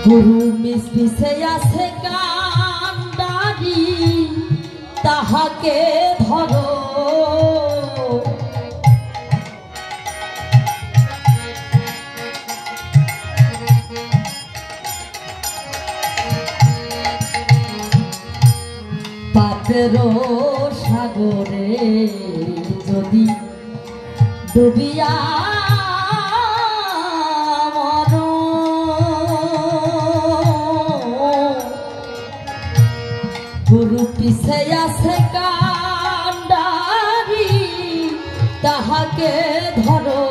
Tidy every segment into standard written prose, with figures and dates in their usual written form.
গুরু মিশমিশে আছে কান্ডারি তাহাকে ধরো পাপেরও সাগরে যদি ডুবিয়া গুরু পিছে আছে কান্ডারি তাহাকে ধরো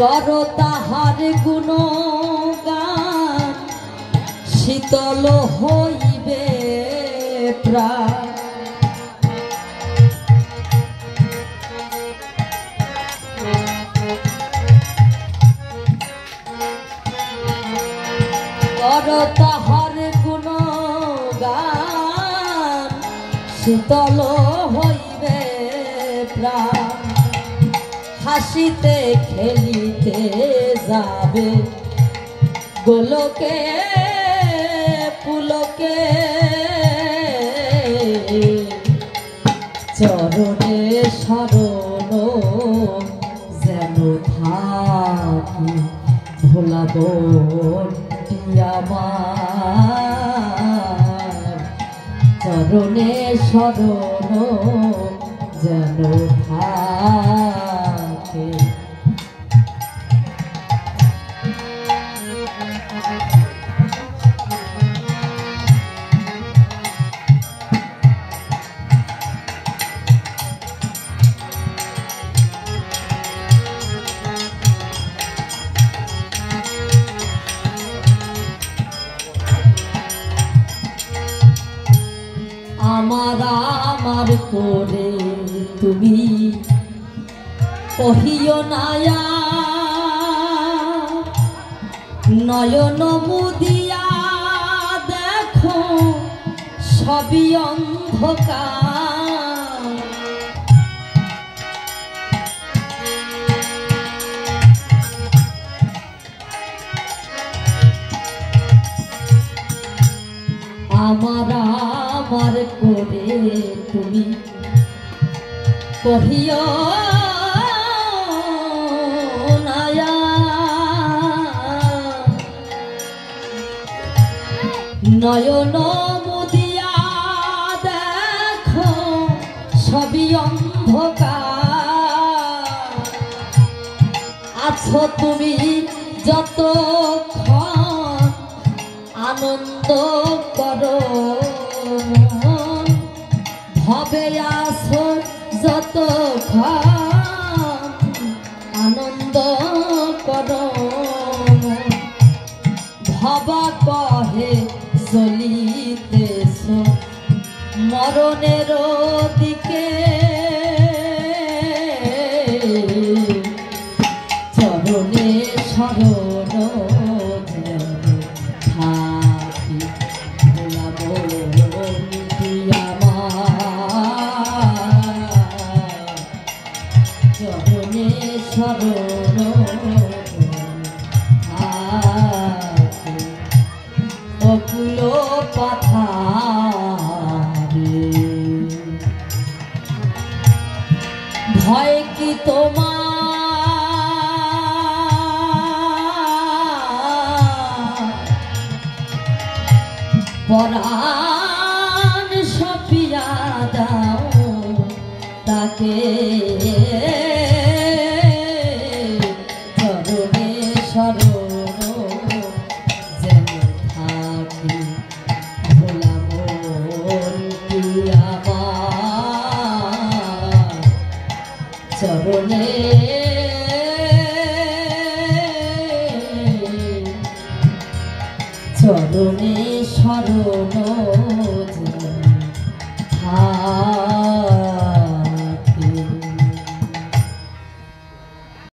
করো তাহার গুণগান শীতল হইবে প্রাণ করো তাহার গুণগান শীতল হইবে প্রাণ হাসিতে খেলিতে যাবে গোলকে পুলকে চরণে শরণ যেন থাকি ভোলাবো আমার চরণে শরণ যেন থাকে আমার আমার করে তুমি কহিও নায়া নয়ন মুদিয়া দেখো সবই অন্ধকার আমার আমার করে তুমি কহিও নায়া নয়ন মুদিয়া দেখো সবই অন্ধকার আছো তুমি যতক্ষণ আনন্দ করো ভবে আসো যতক্ষণ আনন্দ করো ভবা কহে চলিতেছ মরণের দিকে চরণে শরণ থাকি ভোলাবো চরণে শরণ থাকি অকুল পাথারে ভয় কি তোমার পরাণ সপিয়া দাও তাকে চরণে শরণ যেন থাকি ভোলাবো আমার চরণে চরণে শরণ যেন থাকি